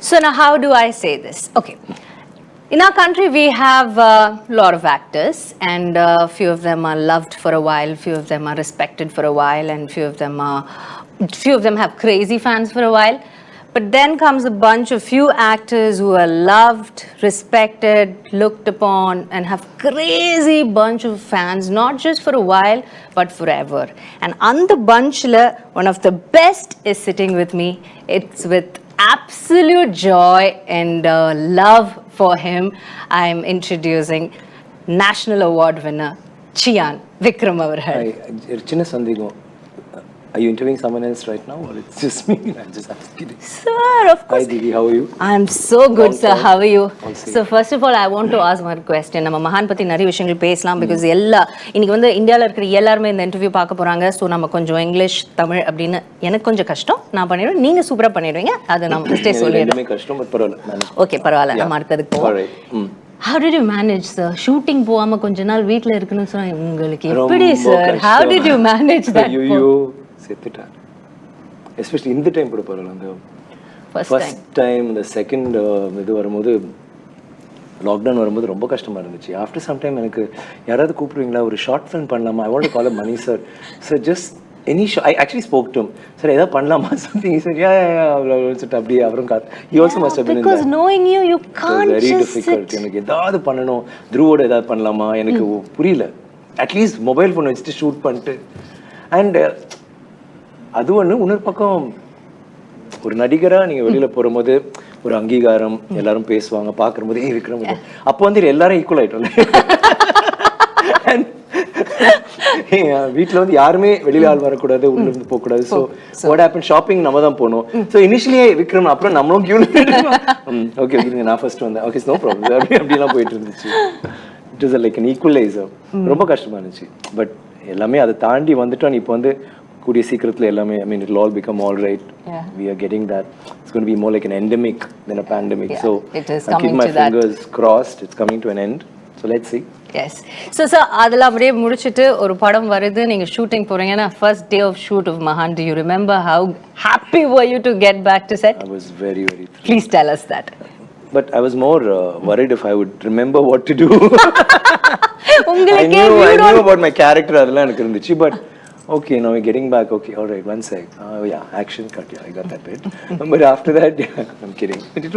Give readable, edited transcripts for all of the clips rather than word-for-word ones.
So now how do I say this? Okay. In our country, we have a lot of actors, and few of them are loved for a while, few of them are respected for a while, and few of them have crazy fans for a while. But then comes a bunch of few actors who are loved, respected, looked upon, and have crazy bunch of fans, not just for a while, but forever. And on the bunch, one of the best is sitting with me. It's with absolute joy and love for him, I'm introducing National Award winner Chiyaan Vikram avargal. Chinna sandegam. Are you interviewing someone else right now, or it's just me? I'm just asking. Sir, of course. Hi Didi, how are you? I'm so good, sir. How are you? So first of all, I want to ask one question. நம்ம மகான் பத்தி நிறைய விஷயங்கள் பேசலாம் because இன்னைக்கு வந்து இந்தியால இருக்கிற எல்லாரும் இந்த இன்டர்வியூ பார்க்க போறாங்க. சோ நம்ம கொஞ்சம் இங்கிலீஷ் தமிழ் அப்படினு எனக்கு கொஞ்சம் கஷ்டம். நான் பண்ணிடுவேன். நீங்க சூப்பரா பண்ணிடுவீங்க. அது நான் ஃபர்ஸ்டே சொல்லிடுறேன். எனக்கு கஷ்டம் பட் பரவாயில்லை. ஓகே பரவாயில்லை. நம்ம அடுத்ததுக்கு போவோம். How did you manage, sir? Shooting போகாம கொஞ்ச நாள் வீட்ல இருக்கணும்னு சொன்னா உங்களுக்கு எப்படி sir? How did you manage that? ஐயோ செத்துட்டார். எஸ்பெஷலி இந்த டைம் கூட பரவாயில்ல. அந்த ஃபர்ஸ்ட் டைம் இந்த செகண்ட் இது வரும்போது லாக்டவுன் வரும்போது ரொம்ப கஷ்டமா இருந்துச்சு. ஆஃப்டர் சம் டைம் எனக்கு யாராவது கூப்பிடுவீங்களா ஒரு ஷார்ட் ஃபிலிம் பண்ணலாமா? I want to call Mani sir. Sir just any show. I actually spoke to sir ஏதாவது பண்ணலாமா சம்திங். சார் யா அப்படியே அவரும் he also must have been in that. Because knowing you can't very just difficult. எனக்கு ஏதாவது பண்ணணும், த்ரூவோட ஏதாவது பண்ணலாமா எனக்கு புரியல. அட்லீஸ்ட் மொபைல் ஃபோன் வச்சுட்டு ஷூட் பண்ணிட்டு அண்ட் அது ஒன்று. இன்னொரு பக்கம் ஒரு நடிகரா நீங்க வெளியில போகும்போது ஒரு அங்கீகாரம், எல்லாரும் பேசுவாங்க, பார்க்கும்போது விக்ரம். அப்போ வந்து எல்லாரும் ஈக்குவல் ஆயிட்டோம். வீட்டில் வந்து யாருமே வெளியில ஆள் வரக்கூடாது, உள்ள இருந்து போகக்கூடாது. ஸோ வாட் ஹேப்பன், ஷாப்பிங் நம்ம தான் போனோம். ஸோ இனிஷியலி விக்ரம், அப்புறம் நம்மளும் கியூ ஓகே இருங்க நான் ஃபர்ஸ்ட் வந்தேன், ஓகே நோ ப்ராப்ளம் அப்படிலாம் போயிட்டு இருந்துச்சு. It is like an equaliser. ரொம்ப கஷ்டமா இருந்துச்சு. பட் எல்லாமே அதை தாண்டி வந்துட்டோம். இப்போ வந்து கூடிய சீக்கிரத்தில் எல்லாமே I mean it will all become all right. We are getting that. It's going to be more like an endemic than a pandemic. So it is I keep my fingers crossed. It's coming to an end. So let's see. Yes. So sir, அதெல்லாம் அப்படியே முடிச்சிட்டு ஒரு படம் வருது, நீங்க shooting போறீங்கன்னா first day of shoot of Mahaan, do you remember how happy were you to get back to set? I was very thrilled. Please tell us that. But I was more worried if I would remember what to do. I knew about my character அதெல்லாம் எனக்கு இருந்துச்சு. But okay, now we're getting back. Okay, all right, one sec. Yeah, action cut. Yeah, I got that bit. But after that, yeah, I'm kidding. But it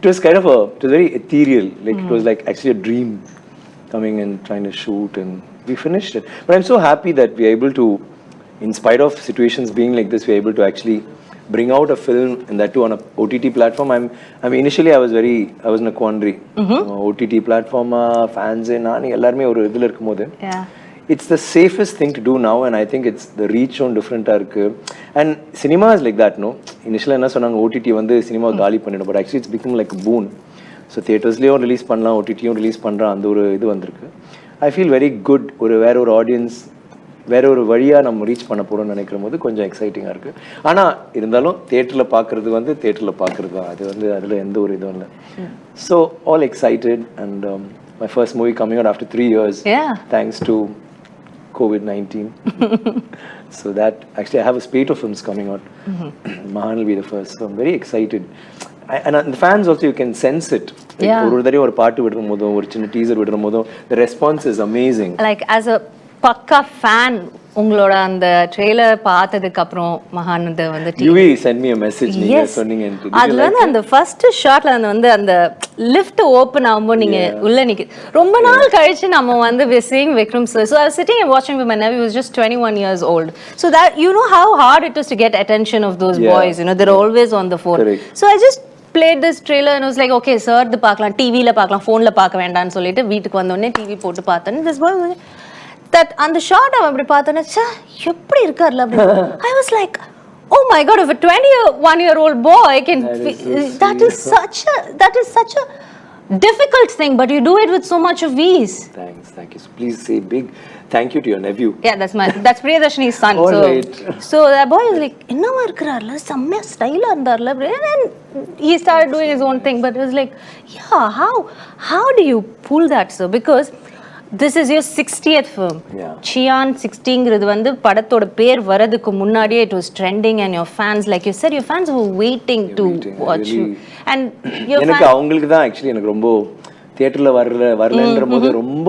was kind of it was very ethereal. Like it was like actually a dream coming and trying to shoot, and we finished it. But I'm so happy that we're able to, in spite of situations being like this, we're able to actually bring out a film, and that too on a OTT platform. I mean, initially I was in a quandary. OTT platform, fans, nani ellarme oru idhula irukumbodhu. Yeah. It's the safest thing to do now, and I think it's the reach on different irukku. And cinema is like that, no? Initially enna sonanga OTT vandu cinema gaali pannidum, but actually it's become like a boon. So theaters leyum release pannalam, OTT yum release pandra, and oru idu vandirukku. I feel very good. Vera or audience வேற ஒரு வழியா நம்ம reach பண்ண போறோம்னு நினைக்கும் போது கொஞ்சம் எக்ஸைட்டிங்கா இருக்கு. ஆனா இருந்தாலும் தியேட்டர்ல பாக்குறது வந்து தியேட்டர்ல பாக்குறது தான். அது வந்து அதுல எந்த ஒரு இதுவும் இல்லை. So all excited, and my first movie coming out after 3 years. Thanks to COVID-19. So that actually I have a spate of films coming out. Mahaan will be the first. So I'm very excited. And the fans also, you can sense it. ஒரு தடவை ஒரு பாட்டு விடுற போதும், ஒரு சின்ன teaser விடுற போதும், the response is amazing. Like as a பக்கா ஃபேன், உங்களோட அந்த ட்ரெய்லர் பார்த்ததுக்கு அப்புறம் மகான் வந்து UV send me a message, நீங்க சொன்னீங்க. அதுல வந்து அந்த ஃபர்ஸ்ட் ஷாட்ல வந்து அந்த லிஃப்ட் ஓபன் ஆகும்போது நீங்க உள்ள நிக்க ரொம்ப நாள் கழிச்சு நம்ம வந்து we seeing Vikram sir. So I was sitting and watching with my nephew, who was just 21 years old. So that you know how hard it is to get attention of those boys, you know, they're always on the phone. Correct. So I just played this trailer and I was like, okay sir, இது பார்க்கலாம், டிவில பார்க்கலாம், ஃபோன்ல பார்க்க வேண்டாம்னு சொல்லிட்டு வீட்டுக்கு வந்த உடனே டிவி போட்டு பார்த்தேன். This boy that அந்த ஷாட் அவன் அப்படி பார்த்தோன்னே எப்படி இருக்கார்ல அப்படி. I was like, oh my god, if a 21-year-old boy can that is such a difficult thing, but you do it with so much of ease. Thank you. So please say big thank you to your nephew. Yeah, that's Priyadashini's son. So that boy was like, என்னவா இருக்கறார்ல, செம்ம ஸ்டைலா இருந்தார்ல, and he started doing his own thing. But it was like, yeah, how do you pull that, sir? Because this is your 60th film. Yeah. Chiyaan 60ங்கிறது வந்து படத்தோட பேர் வரதுக்கு முன்னாடியே it was trending and your fans, like you said, your fans were waiting to watch you. And எனக்கு அவங்களுக்கு தான் actually எனக்கு ரொம்ப தியேட்டர்ல வரலன்ற போது ரொம்ப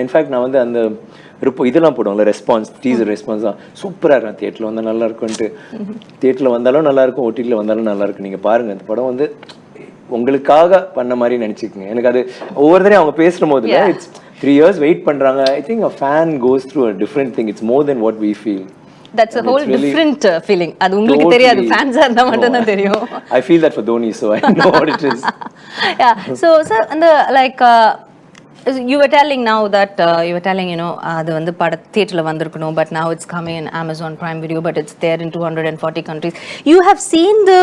இன்ஃபேக்ட் நான் வந்து அந்த இதெல்லாம் போடுவாங்கல்ல ரெஸ்பான்ஸ் டீசர் ரெஸ்பான்ஸ் தான் சூப்பராக இருக்கும் தியேட்டரில் வந்தால் நல்லா இருக்கும்ன்ட்டு தியேட்டரில் வந்தாலும் நல்லா இருக்கும் ஓடிடியில் வந்தாலும் நல்லா இருக்கும் நீங்கள் பாருங்கள் அந்த படம் வந்து உங்களுக்காக பண்ண மாதிரி நினச்சிக்கோங்க எனக்கு அது ஒவ்வொரு தடையும் அவங்க பேசுகிற போது இட்ஸ் 3 years வெயிட் பண்ணுறாங்க I think a fan goes through a different thing it's more than what we feel That's a whole different feeling. அது உங்களுக்கு தெரியாது ஃபேன்ஸா இருந்தா மட்டும் தான் தெரியும். I feel that for Dhoni, so I know what it is. Yeah. So sir, and the like you were telling now that அது வந்து பட தியேட்டர்ல வந்திருக்கணும், but now it's coming in Amazon Prime Video, but it's there in 240 countries. You have seen the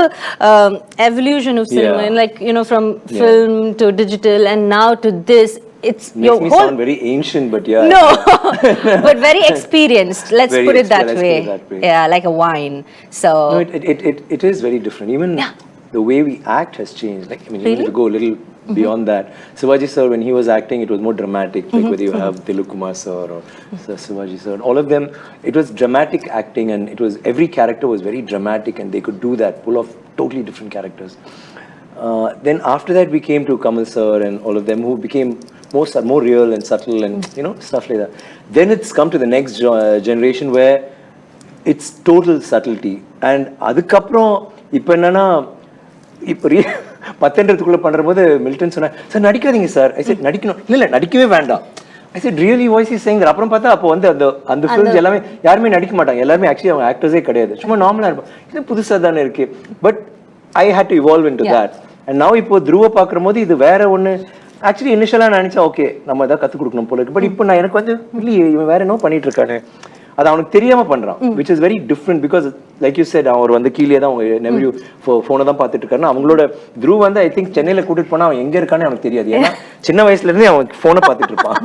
evolution of cinema, like from film to digital and now to this. It's makes your me whole... sound very ancient, but yeah. No, but very experienced. Let's very put it that way. Yeah, like a wine. So no, it is very different. Even the way we act has changed. Like I mean, really? You need to go a little beyond that. Shivaji sir, when he was acting, it was more dramatic. Like whether you have Dilip Kumar sir or Shivaji sir, all of them, it was dramatic acting, and it was every character was very dramatic, and they could do that, pull off totally different characters. Then after that, we came to Kamal sir and all of them who became more real and subtle and stuff like that. Then it's come to the next generation where it's total subtlety. And அதுக்கப்புறம் இப்போ என்னன்னா இப்போ பத்தெண்டுக்குள்ள பண்ணும்போது Milton சொன்னா sir நடிக்காதீங்க sir I set நடிக்கணும் இல்லை நடிக்கவே வேண்டாம் ஐ set really voice is saying. அப்புறம் பார்த்தா அப்போ வந்து அந்த ஃபிலிம்ஸ் எல்லாமே யாருமே நடிக்க மாட்டாங்க, எல்லாருமே ஆக்சுவலி அவங்க ஆக்டர்ஸே கிடையாது, சும்மா நார்மலாக இருப்பாங்க. இது புதுசாக தானே இருக்கு. But I hate to evolve into that. And now இப்போ த்ருவ பார்க்குற போது இது வேற ஒன்று. ஆக்சுவலி இனிஷியலாக நினச்சா ஓகே நம்ம எதாவது கற்றுக் கொடுக்கணும் போல இருக்கு. பட் இப்போ நான் எனக்கு வந்து இல்லையே இவன் வேற என்ன பண்ணிட்டு இருக்கானு அது அவனுக்கு தெரியாமல் பண்ணுறான், which is very different. Because like you set அவர் வந்து கீழே தான் அவங்க நெவ் ஃபோனை தான் பார்த்துட்டு இருக்காருன்னா அவங்களோட த்ரூ வந்து ஐ திங்க் சென்னையில் கூட்டிட்டு போனால் அவன் எங்கே இருக்கான்னு அவனுக்கு தெரியாது. ஏன்னா சின்ன வயசுலேருந்தே அவன் ஃபோனை பார்த்துட்டு இருப்பான்.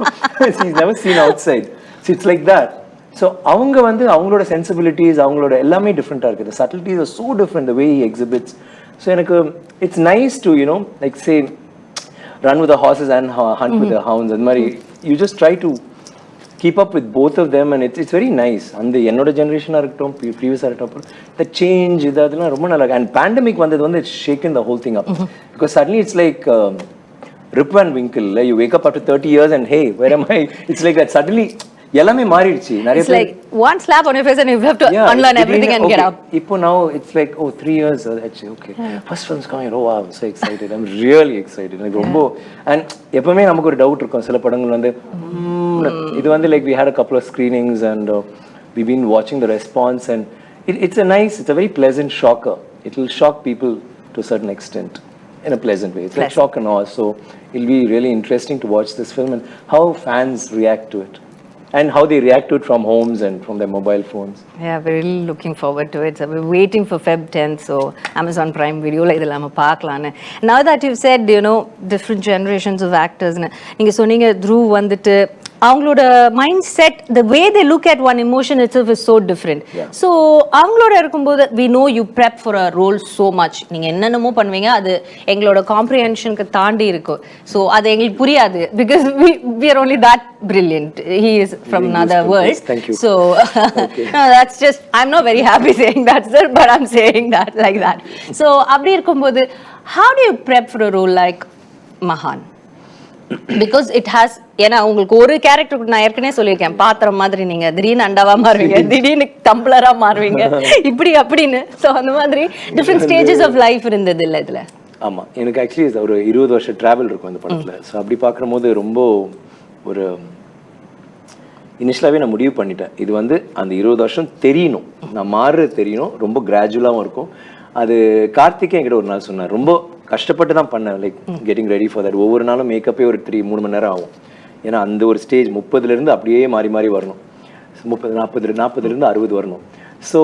Is never seen outside. It's like that. So அவங்க வந்து அவங்களோட சென்சிபிலிட்டிஸ் அவங்களோட எல்லாமே டிஃப்ரெண்ட்டாக இருக்குது. The subtleties are so different, the way he exhibits. So எனக்கு it's nice to like say run with the horses and hunt with the hounds. And Mari, you just try to keep up with both of them, and it's very nice. And the என்னோட generation இருக்கட்டும் previous இருக்கட்டும் the change இதெல்லாம் ரொம்ப நல்லா. And pandemic வந்தது வந்து it's shaken the whole thing up because suddenly it's like Rip Van Winkle. You wake up after 30 years and hey, where am I? It's like that suddenly எல்லாமே மாறிடுச்சு. நிறைய it's like one slap on your face and you have to unlearn everything and get up. இப்போ now it's like 3 years actually okay first film's coming. Oh wow, I'm so excited. I'm really excited. எனக்கு ரொம்ப and எப்பவுமே நமக்கு ஒரு doubt இருக்கும் சில படங்கள் வந்து இது வந்து like we had a couple of screenings and we've been watching the response and it's a very pleasant shocker. It will shock people to a certain extent in a pleasant way. It's like shock and awe. So it'll be really interesting to watch this film and how fans react to it. And how they react to it from homes and from their mobile phones. Yeah, we're really looking forward to it. So we're waiting for Feb 10th, so Amazon Prime Video la idella paakalaanu. Now that you've said, different generations of actors, நீங்க சொன்னீங்க Dhruv வந்துட்டு அவங்களோட mind set, the way they look at one emotion itself is so different. So அவங்களோட இருக்கும்போது we know you prep for a role so much. நீங்க என்னென்னமோ பண்ணுவீங்க, அது எங்களோட காம்ப்ரிஹென்ஷனுக்கு தாண்டி இருக்கும். So அது எங்களுக்கு புரியாது because we are only that brilliant. He is from another world. Yes, thank you. So no, that's just, I'm not very happy saying that, sir, but I'm saying that like that. So அப்படி இருக்கும்போது how do you prep for a role like Mahaan? Because it has, ஏன்னா உங்களுக்கு ஒரு character நான் ஏற்கனவே சொல்லியிருக்கேன், பாத்திரம் மாதிரி நீங்க திடீர்னு அண்டாவா மாறுவீங்க, திடீர்னு டம்ளரா மாறுவீங்க, இப்படி அப்படின்னு. ஸோ அந்த மாதிரி டிஃப்ரெண்ட் ஸ்டேஜஸ் ஆஃப் லைஃப் இருந்தது இல்லை இதுல. ஆமா, எனக்கு ஆக்சுவலி ஒரு 20 வருஷம் டிராவல் இருக்கும் இந்த படத்துல. ஸோ அப்படி பார்க்கும்போது ரொம்ப ஒரு இனிஷியலாகவே நான் முடிவு பண்ணிட்டேன், இது வந்து அந்த 20 வருஷம் தெரியணும், நான் மாறுறது தெரியணும், ரொம்ப கிராஜுவலாகவும் இருக்கும். அது கார்த்திகே என்கிட்ட ஒரு நாள் சொன்னார், ரொம்ப கஷ்டப்பட்டு தான் பண்ணேன், like getting ready for that. ஒவ்வொரு நாளும் மேக்கப்பே ஒரு 3 மணி நேரம் ஆகும். ஏன்னா அந்த ஒரு ஸ்டேஜ் 30லேருந்து அப்படியே மாறி மாறி வரணும், 40லேருந்து 60 வரணும். ஸோ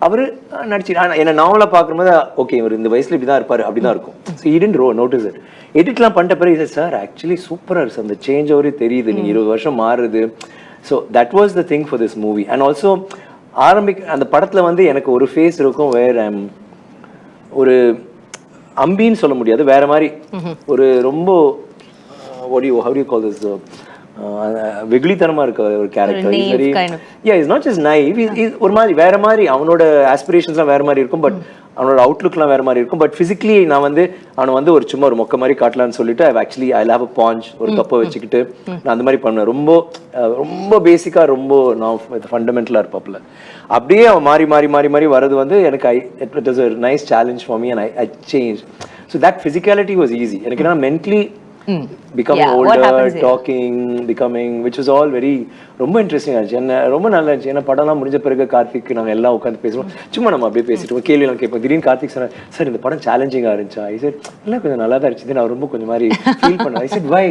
அவர் நடிச்சு என்னை நாவலாக பார்க்கும்போது ஓகே இவர் இந்த வயசில் இப்படி தான் இருப்பார், அப்படி தான் இருக்கும். So he didn't notice it. எடிட்லாம் பண்ணிட்ட பிறகு சார் ஆக்சுவலி சூப்பராக இருக்கு, அந்த சேஞ்ச் அவரே தெரியுது, நீங்கள் 20 வருஷம் மாறுது. So that was the thing for this movie. And also அந்த படத்தில் வந்து எனக்கு ஒரு ஃபேஸ் இருக்கும் வேர் ஐம் ஒரு அம்பின்னு சொல்ல முடியாது, வேற மாதிரி ஒரு ரொம்ப how do you call this வெகுளித்தனமா இருக்க ஒரு character. naive very kind of. Is not just naive, ஒரு மாதிரி வேற மாதிரி அவனோட ஆஸ்பிரேஷன்ஸ்லாம் வேற மாதிரி இருக்கும், பட் அவனோட அவுட்லுக்லாம் வேற மாதிரி இருக்கும். பட் ஃபிசிக்கலி நான் வந்து அவனை வந்து ஒரு சும்மா ஒரு மொக்க மாதிரி காட்டலான்னு சொல்லிட்டு ஐ ஹேவ் அ பாஞ்ச், ஒரு கப்பை வச்சுக்கிட்டு நான் அந்த மாதிரி பண்ணுவேன். ரொம்ப ரொம்ப பேசிக்கா, ரொம்ப நான் ஃபண்டமெண்டலா இருப்பாப்ல. அப்படியே அவன் மாறி மாறி மாறி மாறி வர்றது வந்து எனக்கு it was a nice challenge for me and I changed. So that physicality was easy. எனக்கு என்ன mentally becoming older, talking, becoming, which was all very ரொம்ப இன்ட்ரெஸ்டிங் ஆச்சு. என்ன ரொம்ப நல்லா இருந்துச்சு. ஏன்னா படம்லாம் முடிஞ்ச பிறகு கார்த்திக் நாங்கள் எல்லாம் உட்காந்து பேசுவோம், சும்மா நம்ம அப்படியே பேசிட்டு கேள்வியெல்லாம் கேட்போம். திடீர்னு கார்த்திக் சொன்னார், சார் இந்த படம் சேலஞ்சிங்காக இருந்துச்சா? ஐ சார் இல்லை கொஞ்சம் நல்லா தான் இருந்துச்சு. நான் ரொம்ப கொஞ்சம் மாதிரி ஃபீல் பண்ணேன். ஐ சார் வை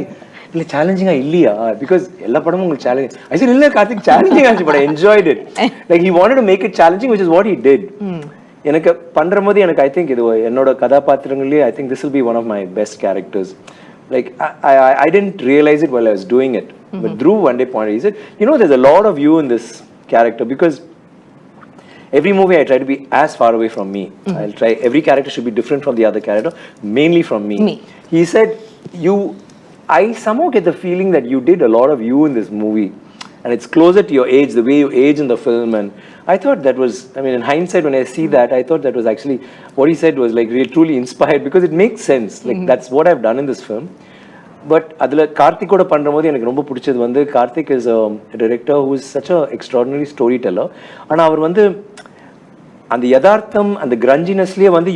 இல்லை சேலஞ்சிங்காக இல்லையா? பிகாஸ் எல்லா படமும் உங்களுக்கு சேலஞ்சிங். ஐ சார் இல்லை கார்த்திக் சேலஞ்சிங் ஆச்சு, but I enjoyed it. Like he wanted to make it challenging, which is what he did. எனக்கு பண்ணுற போது எனக்கு ஐ திங்க் இது என்னோட கதாபாத்திரங்களே I think this will be one of my best characters. Like I didn't realize it while I was doing it, but Dhruv one day pointed, he said, you know, there's a lot of you in this character, because every movie I try to be as far away from me. I'll try, every character should be different from the other character, mainly from me. He said, I somehow get the feeling that you did a lot of you in this movie, and it's closer to your age, the way you age in the film. And I thought that was, I mean, in hindsight, when I see that, I thought that was actually, what he said was like really truly inspired, because it makes sense. Like that's what I've done in this film. But அதில் கார்த்திகோட பண்ணும்போது எனக்கு ரொம்ப பிடிச்சது வந்து, Karthik is a director who is such a extraordinary storyteller. ஆனால் அவர் வந்து அந்த யதார்த்தம், அந்த கிரஞ்சினஸ்லேயே வந்து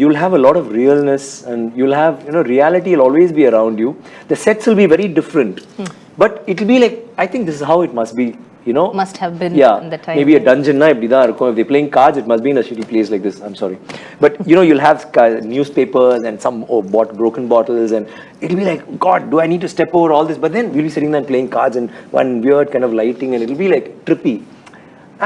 you'll have a lot of realness, and you'll have, you know, reality will always be around you. The sets will be very different, but it will be like, I think this is how it must be, you know. Must have been in the time. Maybe a dungeon na இப்படி தான் இருக்கும். If they're playing cards, it must be in a shitty place like this. I'm sorry, but you know, you'll have newspapers and some broken bottles, and it'll be like, God, do I need to step over all this? But then we'll be sitting there and playing cards and one weird kind of lighting, and it'll be like trippy.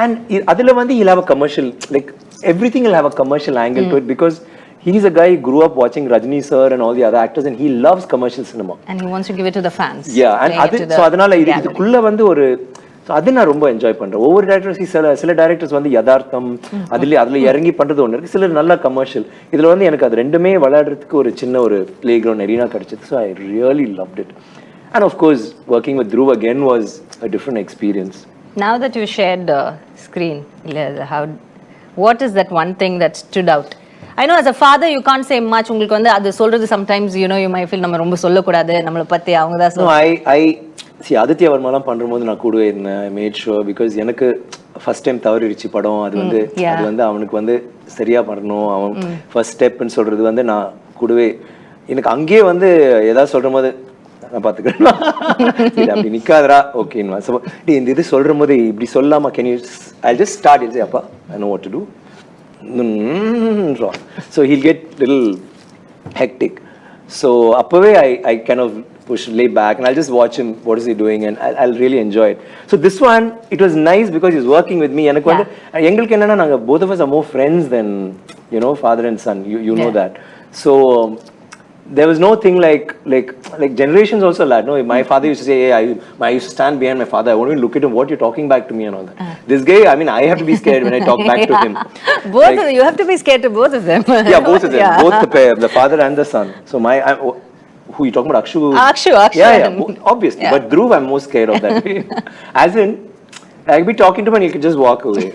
And adila vandi he'll have a commercial, like everything will have a commercial angle to it, because he's a guy who grew up watching Rajni sir and all the other actors, and he loves commercial cinema, and he wants to give it to the fans. Yeah, and so adanaala இதுக்குள்ள வந்து ஒரு, so அது நான் ரொம்ப enjoy பண்றேன். ஒவ்வொரு directors சில directors வந்து யதார்த்தம் அதுல இறங்கி பண்றது ஒன்று இருக்கு, சிலர் நல்லா கமர்ஷியல். இதுல வந்து எனக்கு அது ரெண்டுமே விளையாடுறதுக்கு ஒரு சின்ன ஒரு பிளே கிரவுண்ட் எரீனா கிடைச்சது. So I really loved it. And half course working with Dhruv again was a different experience. Now that you shared the screen, what is that one thing that stood out? I know as a father you can't say much. உங்களுக்கு வந்து அது சொல்றது sometimes, you know, you might feel நம்ம ரொம்ப சொல்லக்கூடாது, நம்மளை பற்றி அவங்க தான் சொல்லுவாங்க. ஆதித்யா வர்மாலாம் பண்ணும்போது நான் கூடவே இருந்தேன். ஐ மேட் ஷுவர், பிகாஸ் எனக்கு ஃபர்ஸ்ட் டைம் தவறிடுச்சு படம். அது வந்து அவனுக்கு வந்து சரியா பண்ணணும், அவன் ஃபர்ஸ்ட் ஸ்டெப்னு சொல்றது வந்து நான் கூடவே, எனக்கு அங்கேயே வந்து ஏதாவது சொல்ற போது நான் பார்த்துக்கிறேன், அப்படி நிற்காதரா ஓகேன்னு. ஸோ இந்த இது சொல்ற போது இப்படி சொல்லாமா, can you I just start it, அப்பா I know what to do. So he'll get little hectic. So அப்பவே I kind of lay back and I'll just watch him, what is he doing, and I'll really enjoy it. So this one, it was nice because he's working with me. எனக்கு வந்து எங்களுக்கு என்னன்னா, நாங்க both of us are more friends than, you know, father and son. You know that. So there was no thing like generations also lad. No, my father used to say, hey, I used to stand behind my father, I won't even look at him, what you're talking back to me and all that. This guy, I mean, I have to be scared when I talk back to him. Both of them, you have to be scared to both of them. Yeah, both of them, both the pair, the father and the son. So who you talking about? Akshu. Yeah, obviously. Yeah. But Dhruv, I'm most scared of that. As in, I'll be talking to him and he could just walk away.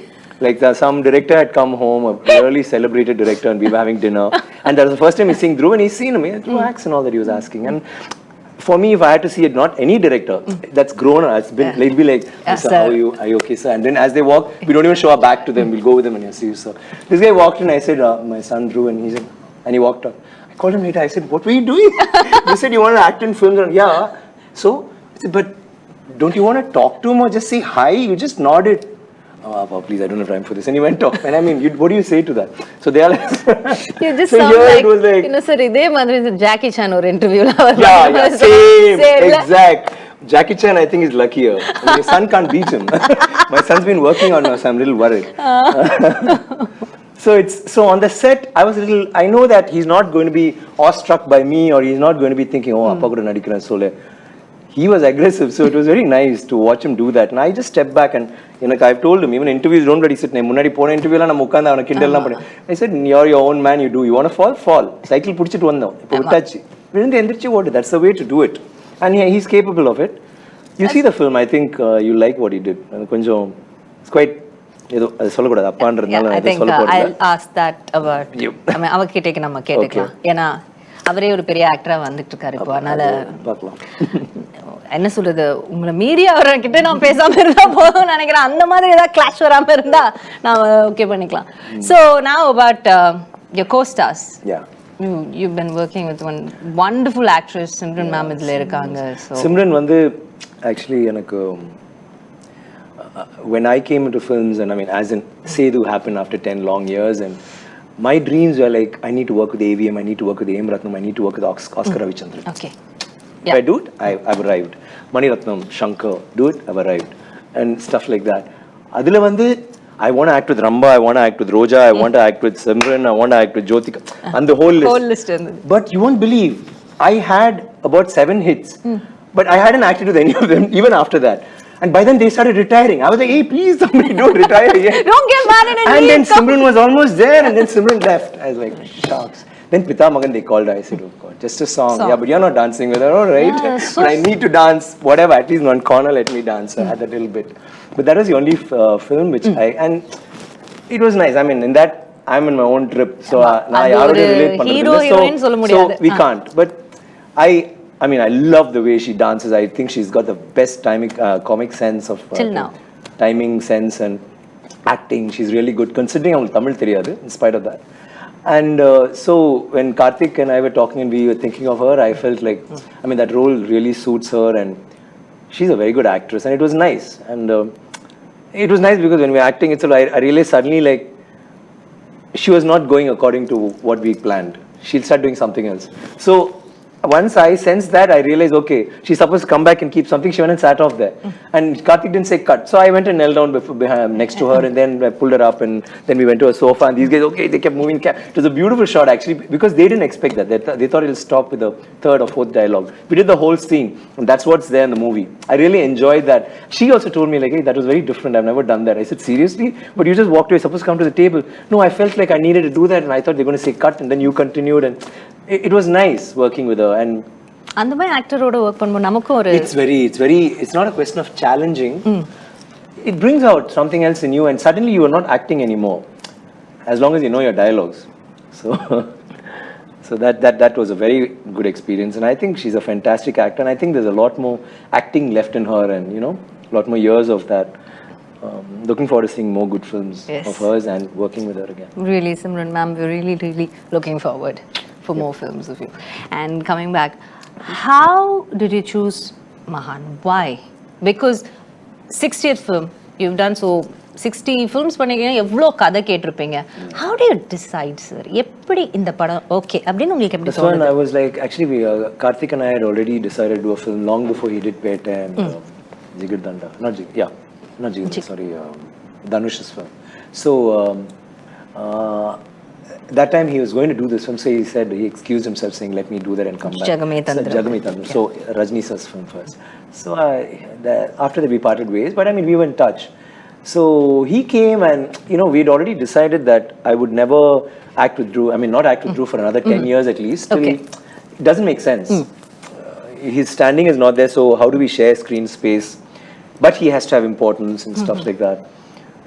Like some director had come home, a really celebrated director, and we were having dinner. And that was the first time he's seeing Dhruv, and he's seen him. Dhruv acts and all that he was asking. And for me, if I had to see it, not any director that's grown, it's been, it'll be like, sir, how are you? Are you okay, sir? And then as they walk, we don't even show our back to them. We'll go with them and see you, sir. This guy walked in, I said, my son Dhruv, and he said, and he walked out. I called him later, I said, what were you doing? You said you want to act in films. Yeah. So, I said, but don't you want to talk to him or just say hi? You just nodded. Oh, please, I don't have time for this. And he went off. And I mean, what do you say to that? So they are like... You just so sound like, you know, sir, இதே மாதிரி Jackie Chan or interview. Yeah, same, exact. Jackie Chan, I think, is luckier. My son can't beat him. My son's been working on us. I'm a little worried. So on the set, I know that he's not going to be awestruck by me, or he's not going to be thinking, oh, appa kuda nadikran sole. He was aggressive, so it was very nice to watch him do that. And I just stepped back, and you know, I've told him, even interviews don't let you sit. Munadi pona interview la na mukanda avana kindle la panni. I said, you're your own man, you do. You want to fall? Fall. Cycle pudichittu vandom. Ipo vittachi. Vilundu endirichi odu. That's the way to do it. and he's capable of it. You see the film, I think you like what he did. It's quite ஏதோ அது சொல்லக்கூடாது அப்பான்றதுனால I think I'll ask that about you. I mean அவகிட்டே நம்ம கேட்கலாம் ஏன்னா அவரே ஒரு பெரிய ஆக்டரா வந்துட்டு இருக்காரு இப்போ அதனால பார்க்கலாம் என்ன சொல்றது உங்களை மீறி அவர்கிட்ட நான் பேசாம இருந்தா போதும் நினைக்கிறேன் அந்த மாதிரி ஏதாவது கிளாஷ் வராம இருந்தா நான் ஓகே பண்ணிக்கலாம் so now about your co-stars you've been working with one wonderful actress Simran ma'am இதுல இருக்காங்க so Simran வந்து actually எனக்கு when I came into films and I mean as in Sedu happened after 10 long years and my dreams were like I need to work with AVM, I need to work with AM Ratnam, I need to work with Oscar Ravichandran. Okay. If I do it, I've arrived. Mani Ratnam, Shankar, do it, I've arrived. And stuff like that. Adila vandu I want to act with Ramba, I want to act with Roja, I want to act with Simran, I want to act with Jyotika and the whole list. But you won't believe I had about 7 hits. But I hadn't acted with any of them even after that. And by then they started retiring. I was like, hey, please somebody don't retire yet. Don't get mad at me. And then Simran was almost there and then Simran left. I was like, shucks. Then Pita Magan they called her. I said, oh God, just a song. Yeah, but you're not dancing with her, all right? But I need to dance, whatever, at least one corner let me dance at a little bit. But that was the only film which and it was nice. I mean, in that, I'm in my own trip. So, so we can't. But I mean, I love the way she dances. I think she's got the best timing, comic sense of till now. Timing sense and acting. She's really good, considering I'm Tamil theriyadu, in spite of that. And so when Karthik and I were talking and we were thinking of her, I felt like, I mean, that role really suits her and she's a very good actress. And it was nice. And it was nice because when we were acting, I realized suddenly like she was not going according to what we planned. She'll start doing something else. So once I sensed that, I realized, okay, she's supposed to come back and keep something. She went and sat off there. And Karthik didn't say cut. So I went and knelt down behind, next to her and then I pulled her up and then we went to a sofa and these guys, okay, they kept moving. It was a beautiful shot actually because they didn't expect that. They thought it'll stop with the 3rd or 4th dialogue. We did the whole scene and that's what's there in the movie. I really enjoyed that. She also told me like, hey, that was very different. I've never done that. I said, seriously? But you just walked away, supposed to come to the table. No, I felt like I needed to do that and I thought they were going to say cut and then you continued and it was nice working with her and அந்த மாதிரி ஆக்டரோட work பண்ணும்போது நமக்கு ஒரு it's not a question of challenging. It brings out something else in you and suddenly you are not acting anymore as long as you know your dialogues. So that was a very good experience and I think she's a fantastic actor and I think there's a lot more acting left in her and you know a lot more years of that. Looking forward to seeing more good films of hers and working with her again. Really, Simran ma'am, we're really looking forward for more films of you. And coming back, how did you choose Mahaan? Why? Because 60th film, you've done so 60 films பண்ணிருக்கீங்க எவ்வளோ கதை கேட்டிருப்பீங்க how do you decide sir எப்படி இந்த படம் okay அப்படின்னு உங்களுக்கு எப்படி தோணுது? I was like actually Karthik and I had already decided to do a film long before he did Pete and Jigardanda not Jigardanda sorry Dhanush's film so that time he was going to do this film so he said he excused himself saying let me do that and come back Jagame Tandra so Rajni sir's film first so after that we parted ways but I mean we were in touch so he came and you know we'd already decided that I would never act with Dhruv I mean not act with Dhruv for another 10 years at least till it doesn't make sense his standing is not there so how do we share screen space but he has to have importance and stuff like that.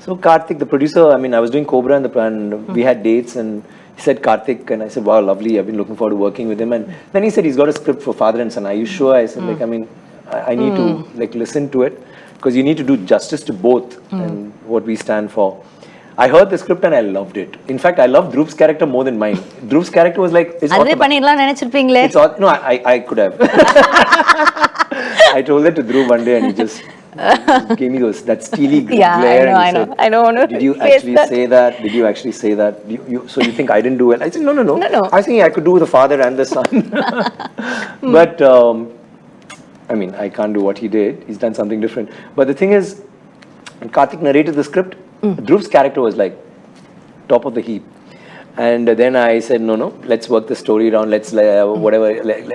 So Karthik, the producer, I mean, I was doing Cobra and we had dates and he said Karthik and I said, wow, lovely. I've been looking forward to working with him. And then he said, he's got a script for Father and Son. Are you sure? I said, like, I mean, I need to like listen to it because you need to do justice to both and what we stand for. I heard the script and I loved it. In fact, I loved Dhruv's character more than mine. Dhruv's character was like, it's no, I could have. I told that to Dhruv one day and he just gave me that steely glare. I know. I don't want to. Did you actually say that? Did you actually say that? So you think I didn't do it? I said, no. I think I could do the father and the son. But, I mean, I can't do what he did. He's done something different. But the thing is, when Karthik narrated the script, Dhruv's character was like top of the heap. And then I said, no, let's work the story around, let's whatever.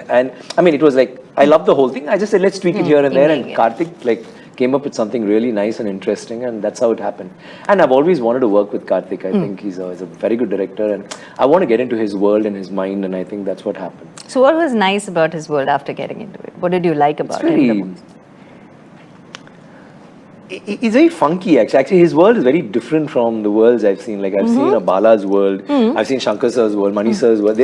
And I mean, it was like, I love the whole thing. I just said, let's tweak it here and there. And Karthik like came up with something really nice and interesting, and that's how it happened. And I've always wanted to work with Karthik. I think he's a very good director, and I want to get into his world and his mind, and I think that's what happened. So what was nice about his world after getting into it? What did you like about it? It's very funky, actually. Actually, his world is very different from the worlds I've seen. Like, I've seen a Bala's world, I've seen Shankar Sir's world, Mani Sir's world.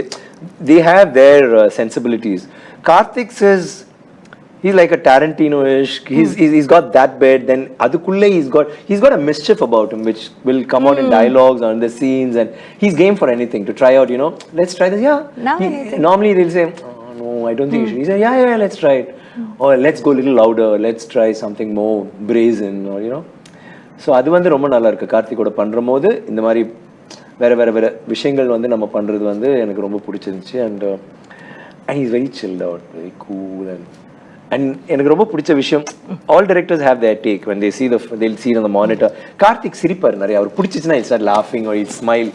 They have their sensibilities. Karthik's is, he's like a Tarantino-ish. He's got that bit. Then adukulle he's got a mischief about him, which will come out in dialogues or in the scenes, and he's game for anything to try out. Let's try this. Normally they'll say, oh, no, I don't think you should. He said, yeah, let's try it. Or let's go a little louder. Let's try something more brazen, or So அது வந்து ரொம்ப நல்லா இருக்கு. கார்த்திகோட பண்றபோது இந்த மாதிரி வேற விஷயங்கள் வந்து நம்ம பண்றது வந்து எனக்கு ரொம்ப பிடிச்சிருந்துச்சு. And he's very chilled out, very cool, and எனக்கு ரொம்ப பிடிச்ச விஷயம், all directors have their take when they'll see it on the monitor. Karthik சிரிப்பார் நிறைய. அவர் பிடிச்சிச்சுனா he'll start laughing or he'll smile.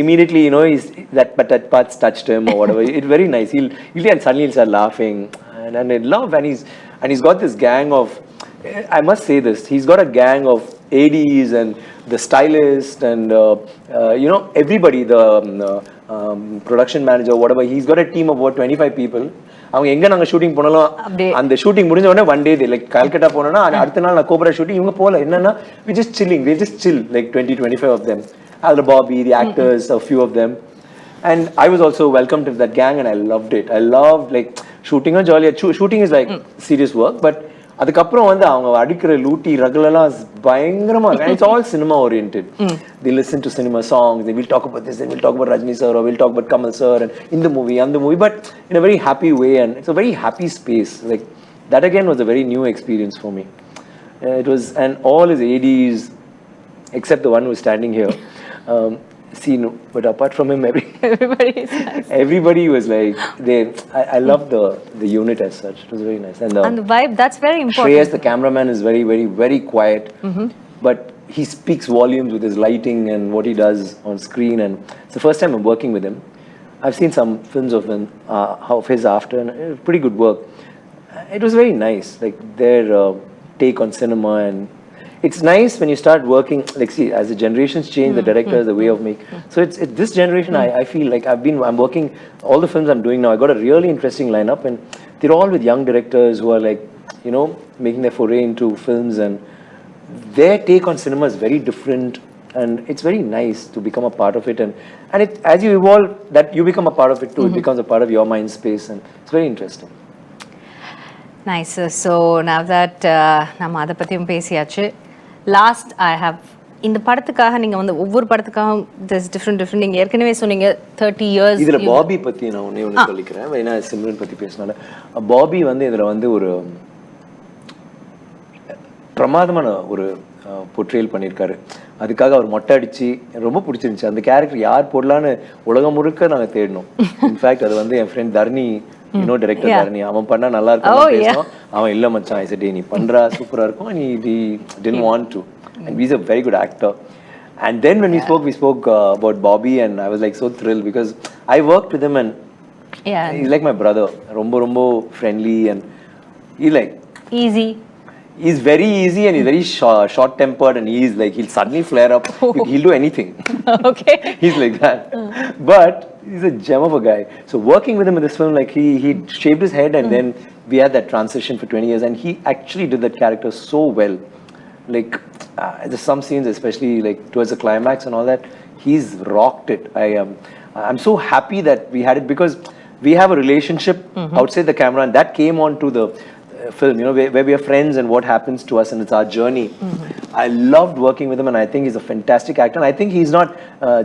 Immediately, he's that parts touched him or whatever. It's very nice. He'll suddenly start laughing, and I love, and he's got this gang of, I must say this, he's got a gang of ADs and the stylist and everybody, the production manager, whatever. He's got a team of about 25 people. அவங்க எங்க நாங்க shooting போனாலும் அந்த shooting முடிஞ்ச உடனே one day like Calcutta போனோம்னா அடுத்த நாள் நான் கோபரா ஷூட்டிங் இவங்க போல என்னன்னா we just chill like 20-25 of them. Other Bobby, the actors, a few of them. And I was also welcomed to that gang, and I loved it. I loved like shooting on jolly. Shooting is like serious work, but அதுக்கப்புறம் வந்து அவங்க அடிக்கிற லூட்டி ரகுலெல்லாம் பயங்கரமா, and it's all cinema oriented. They listen to cinema songs, they will talk about this, they will talk about Rajni sir, or we'll talk about Kamal sir, and in the movie, but in a very happy way, and it's a very happy space. Like that again was a very new experience for me. It was, and all his ADs, except the one who was standing here. But apart from him, everybody is nice. Everybody was like, I love the unit as such. It was very nice. And the vibe, that's very important. Shreyas, the cameraman, is very, very, very quiet. But he speaks volumes with his lighting and what he does on screen. And it's the first time I'm working with him. I've seen some films of his after, and pretty good work. It was very nice, like their take on cinema, and it's nice when you start working, like see, as the generations change, the directors, the way of making. So it's this generation, I feel like I'm working, all the films I'm doing now, I got a really interesting lineup, and they're all with young directors who are like, making their foray into films, and their take on cinema is very different, and it's very nice to become a part of it, and it, as you evolve, that you become a part of it too, it becomes a part of your mind space, and it's very interesting. Nice. So now that நம்ம அதை பற்றியும் பேசியாச்சு, last I have இந்த படத்துக்காக நீங்க வந்து ஒவ்வொரு படத்துக்காகவும் this different நீங்க ஏற்கனவே சொன்னீங்க 30 இயர்ஸ். இதுல பாபி பத்தி நான் ஒண்ணு சொல்லிக்கிறேன். ஏன்னா சிம்ரன் பத்தி பேசினால பாபி வந்து இதுல வந்து ஒரு பிரமாதமான ஒரு போர்ட்ரேல் பண்ணியிருக்காரு. அதுக்காக அவர் மொட்டை அடிச்சு ரொம்ப பிடிச்சிருந்துச்சு. அந்த கேரக்டர் யார் போடலான்னு உலகம் முழுக்க நாங்கள் தேடினோம். இன்ஃபேக்ட் அது வந்து என் ஃப்ரெண்ட் தர்ணி, டைரக்டர் தர்ணி, அவன் பண்ணா நல்லா இருக்கும் பேசணும். அவன் இல்ல மச்சான், ஐ செட் நீ பண்றா சூப்பரா இருக்கும், and he didn't want to, and he's a very good actor. And then when we spoke about Bobby, and I was like so thrilled because I worked with him, and he's like my brother, ரொம்ப friendly, and he's like easy. He's very easy, and he's very short tempered, and he'll suddenly flare up. He'll do anything. Okay. He's like that. But he's a gem of a guy. So working with him in this film, like he shaved his head, and then we had that transition for 20 years, and he actually did that character so well. Like there's some scenes, especially like towards the climax and all that, he's rocked it. I'm so happy that we had it, because we have a relationship outside the camera, and that came on to the film, where we are friends, and what happens to us, and it's our journey. I loved working with him, and I think he's a fantastic actor, and I think he's not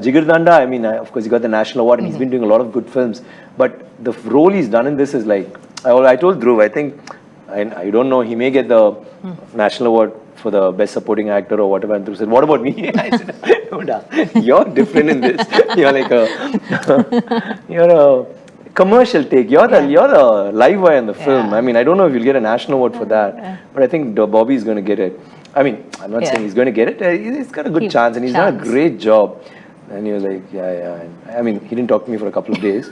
Jigardanda. I mean, of course he got the national award, and he's been doing a lot of good films, but the role he's done in this is like, I told Dhruv, I think, I don't know, he may get the national award for the best supporting actor or whatever, and Dhruv said, what about me? I said, no, you're different in this. You're like you're a commercial take. You're the live wire in the film. I mean, I don't know if you'll get a national award for that, but I think Bobby is going to get it. I mean, I'm not saying he's going to get it. He's got a good chance, and he's done a great job. And he was like, yeah. I mean, he didn't talk to me for a couple of days.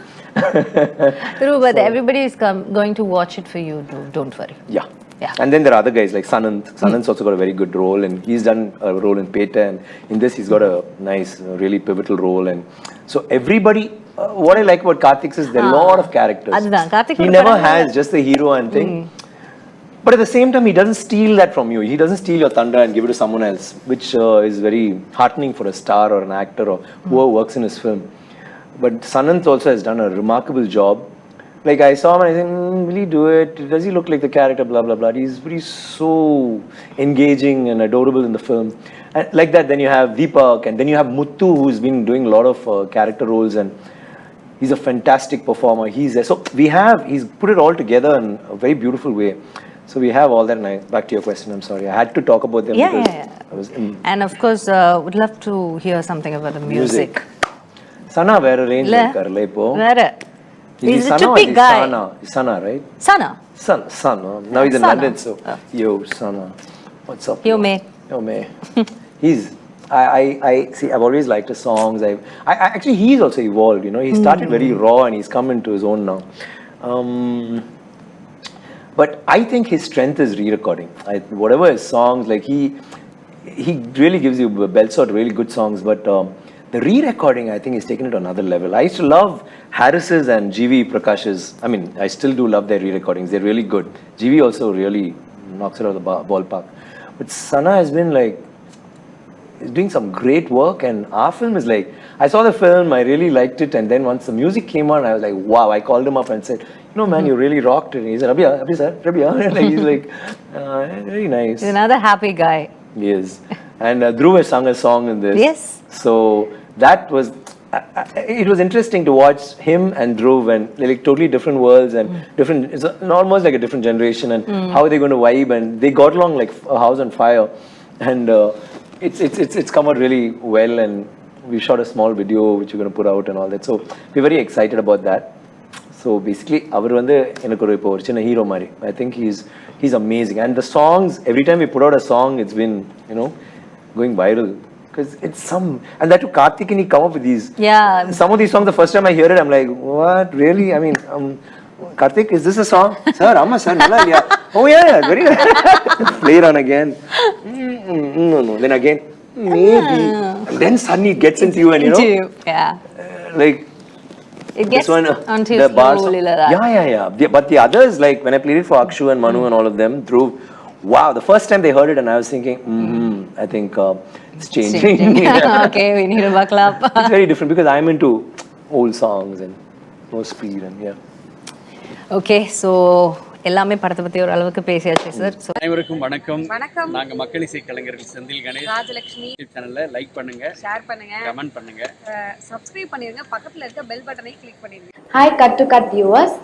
True, but everybody is going to watch it for you, Dhruv. Don't worry. Yeah. Yeah. And then there are other guys like Sanant. Sanant's also got a very good role, and he's done a role in Peta, and in this he's got a nice, really pivotal role. And so everybody, what I like about Karthik is there are a lot of characters. He never has just the hero and thing. But at the same time, he doesn't steal that from you. He doesn't steal your thunder and give it to someone else, which is very heartening for a star or an actor or whoever works in his film. But Sanant also has done a remarkable job. Like I saw him and I said, will he do it? Does he look like the character? Blah, blah, blah. He's so engaging and adorable in the film. And like that, then you have Deepak, and then you have Muthu, who's been doing a lot of character roles, and he's a fantastic performer. He's there. So he's put it all together in a very beautiful way. So we have all that. And back to your question, I'm sorry. I had to talk about them because I was in. And of course, would love to hear something about the music. Sana vera range irkarla ipo. Vera. He's a typical guy. Sana, right? Sana. Sana. Now he's in London, so yo, Sana. What's up? Yo, mate. Yo, mate. I see. I've always liked his songs. Actually, he's also evolved. You know, he started very raw and he's come into his own now. But I think his strength is re-recording. Whatever his songs, like he really gives you belts out really good songs. But the re-recording, I think, is taken it to another level. I used to love Harris's and GV Prakash's. I mean, I still do love their re-recordings. They're really good. GV also really knocks it out of the ballpark. But Sana has been like, he's doing some great work, and our film is like, I saw the film, I really liked it, and then once the music came on, I was like, wow. I called him up and said, no man, you really rocked it. And he said, Abhi sir, like, he's like, very nice. He's another happy guy. He is. And Dhruv has sung a song in this. Yes. So that was, it was interesting to watch him and Dhruv, and they're like totally different worlds and different, it's almost like a different generation, and how they're going to vibe, and they got along like a house on fire. And it's come out really well, and we shot a small video which we're going to put out and all that. So we're very excited about that. So basically, அவர் வந்து எனக்கு ஒரு இப்போ ஒரு சின்ன hero மாதிரி. I think he's amazing, and the songs, every time we put out a song, it's been, you know, going viral because it's some, and that too Karthik, and he come up with these. Yeah. Some of these songs, the first time I hear it, I'm like, what, really? I mean, Karthik, is this a song? Sir, amma sir, nalla liya. Oh yeah, very good. Play it on again. No. Then again, maybe. And then suddenly it gets into you, and you know. Yeah. Like. It gets onto the bars. Yeah. But the others, like when I played it for Akshu and Manu and all of them, Dhruv, wow, the first time they heard it, and I was thinking, I think it's changing. Okay, we need to buckle up. It's very different because I'm into old songs and more speed, and yeah. Okay, so எல்லாமே படத்தை பத்தி ஒரு அளவுக்கு பேசியாச்சு sir. அனைவருக்கும் வணக்கம். நாங்க மக்கள் இசை கலைஞர்கள் செந்தில் கணேஷ், ராஜலட்சுமி. சேனல்ல லைக் பண்ணுங்க, ஷேர் பண்ணுங்க, கமெண்ட் பண்ணுங்க, சப்ஸ்கிரைப் பண்ணிருங்க, பக்கத்துல இருக்க பெல் பட்டனை கிளிக் பண்ணிருங்க. Hi cut to cut viewers,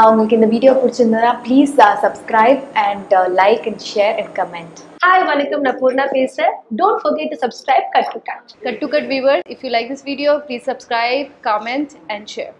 உங்களுக்கு இந்த வீடியோ பிடிச்சிருந்தா please subscribe and like and share and comment. Hi, வணக்கம், நான் பூர்ணா பேசுறேன். Don't forget to subscribe Cut to Cut. Cut to Cut viewers, if you like this video, please subscribe, comment and share.